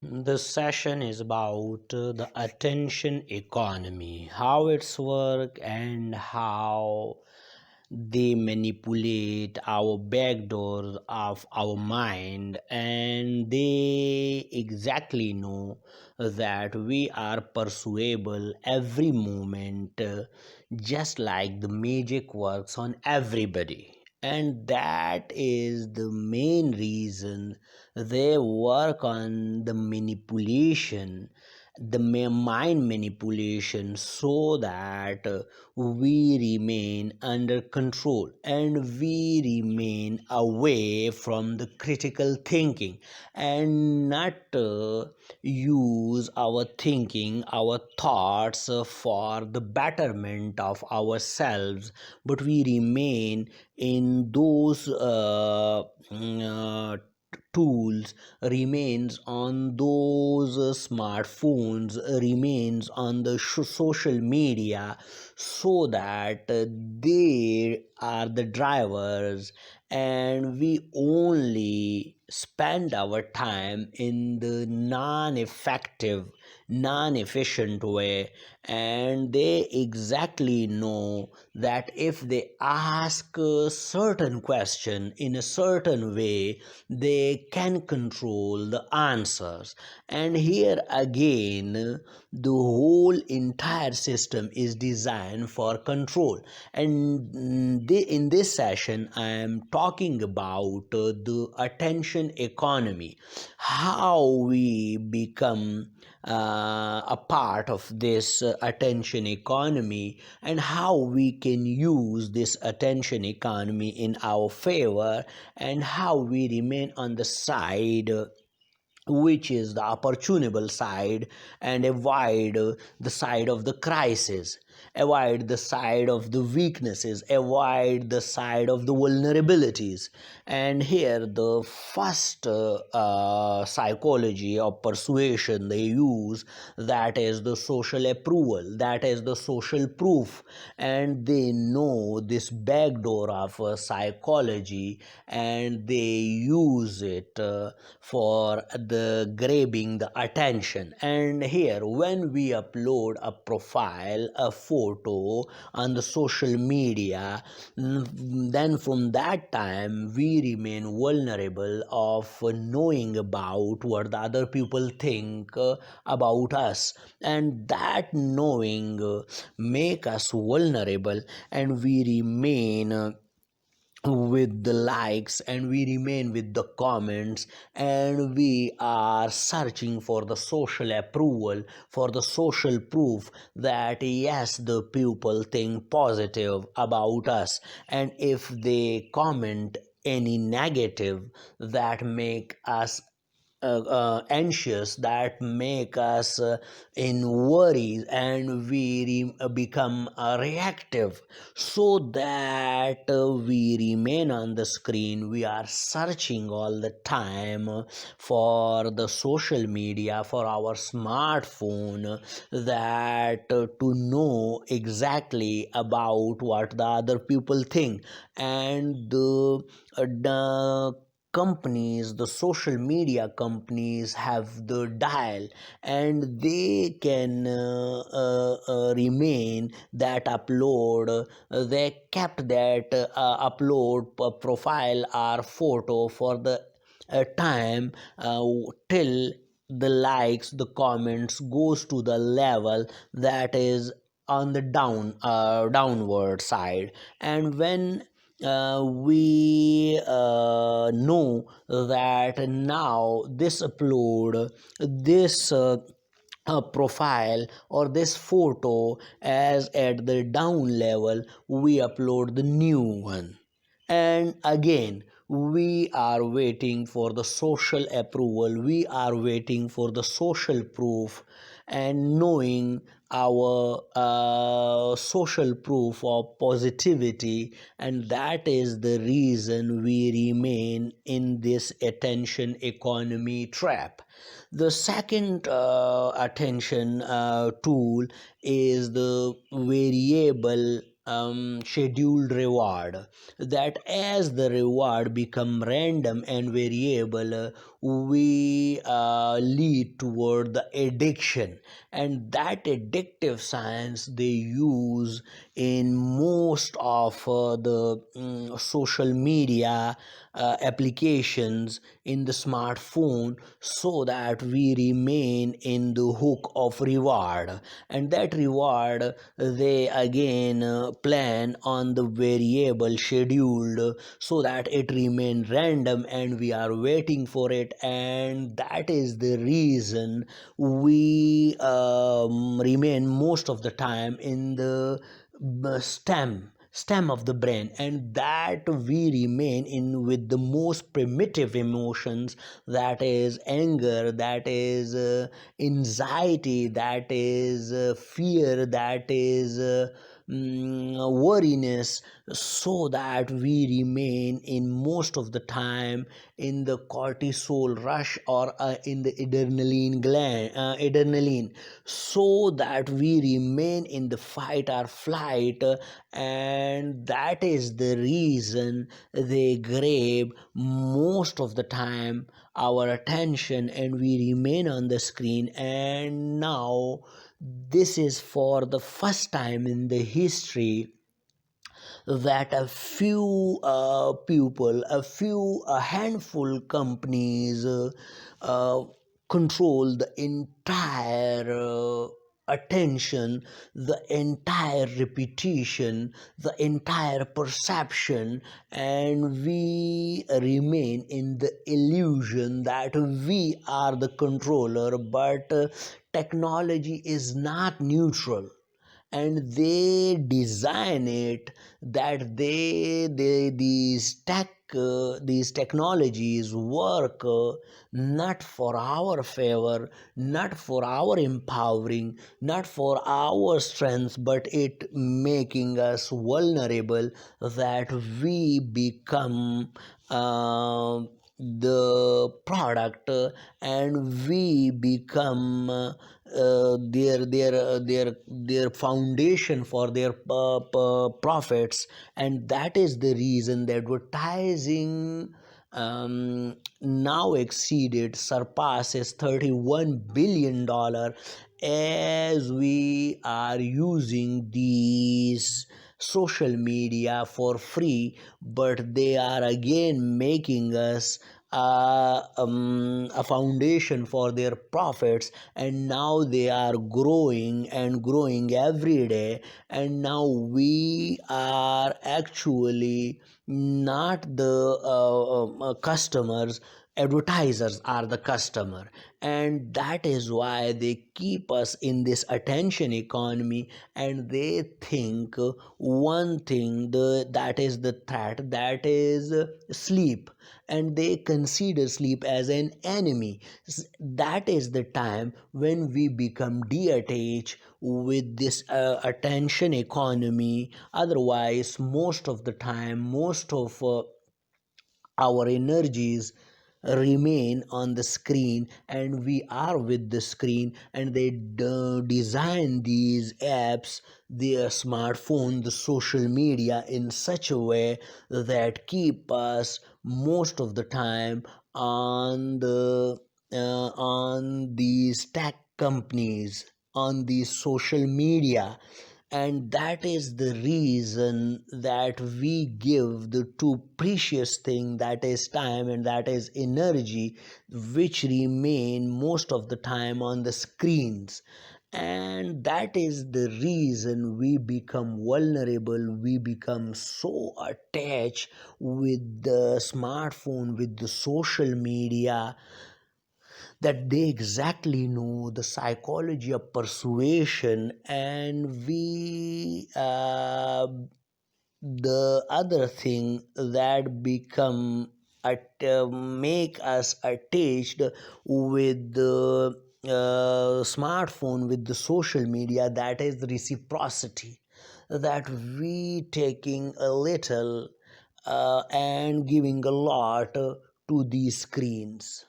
This session is about the attention economy, how it's work and how they manipulate our backdoors of our mind, and they exactly know that we are persuadable every moment, just like the magic works on everybody. And that is the main reason they work on the manipulation, the mind manipulation, so that we remain under control and we remain away from the critical thinking, and not use our thinking, our thoughts for the betterment of ourselves, but we remain in those tools, remains on those smartphones, remains on the social media, so that they are the drivers, and we only spend our time in the non-effective, non-efficient way. And they exactly know that if they ask a certain question in a certain way, they can control the answers. And here again, the whole entire system is designed for control. And in this session I am talking about the attention economy, how we become a part of this attention economy, and how we can use this attention economy in our favor, and how we remain on the side which is the opportunable side, and avoid the side of the crisis, avoid the side of the weaknesses, avoid the side of the vulnerabilities. And here the first psychology of persuasion they use, that is the social approval, that is the social proof. And they know this backdoor of psychology, and they use it for the grabbing the attention. And here, when we upload a profile, a photo on the social media, then from that time we remain vulnerable of knowing about what the other people think about us. And that knowing make us vulnerable, and we remain with the likes, and we remain with the comments, and we are searching for the social approval, for the social proof that yes, the people think positive about us. And if they comment any negative, that make us anxious, that make us in worries, and we become reactive, so that we remain on the screen. We are searching all the time for the social media, for our smartphone, that to know exactly about what the other people think. And the companies, the social media companies, have the dial, and they can remain that upload, they kept that upload profile or photo for the time till the likes, the comments goes to the level that is on the downward side. And when we know that now this upload, this profile or this photo as at the down level, we upload the new one. And again, we are waiting for the social approval, we are waiting for the social proof. And knowing our social proof of positivity, and that is the reason we remain in this attention economy trap. The second attention tool is the variable scheduled reward, that as the reward become random and variable, we lead toward the addiction. And that addictive science they use in most of the social media applications in the smartphone, so that we remain in the hook of reward. And that reward they again plan on the variable scheduled, so that it remain random and we are waiting for it. And that is the reason we remain most of the time in the stem of the brain, and that we remain in with the most primitive emotions, that is anger, that is anxiety, that is fear, that is worriness, so that we remain in most of the time in the cortisol rush, or in the adrenaline, so that we remain in the fight or flight. And that is the reason they grab most of the time our attention, and we remain on the screen. And now this is for the first time in the history that a few people, a handful companies uh, control the entire attention, the entire repetition, the entire perception. And we remain in the illusion that we are the controller. But technology is not neutral, and they design it that these technologies work not for our favor, not for our empowering, not for our strength, but it making us vulnerable, that we become the product, and we become their foundation for their profits. And that is the reason the advertising now surpasses $31 billion, as we are using these social media for free. But they are again making us a foundation for their profits. And now they are growing and growing every day. And now we are actually not the customers, advertisers are the customer. And that is why they keep us in this attention economy. And they think one thing, that is the threat, that is sleep. And they consider sleep as an enemy. That is the time when we become detached with this attention economy. Otherwise, most of the time, most of our energies remain on the screen, and we are with the screen. And they design these apps, their smartphone, the social media, in such a way that keep us most of the time on these tech companies, on these social media. And that is the reason that we give the two precious thing, that is time and that is energy, which remain most of the time on the screens. And that is the reason we become vulnerable, we become so attached with the smartphone, with the social media, that they exactly know the psychology of persuasion. And we the other thing that become make us attached with the smartphone, with the social media, that is reciprocity, that we taking a little and giving a lot to these screens.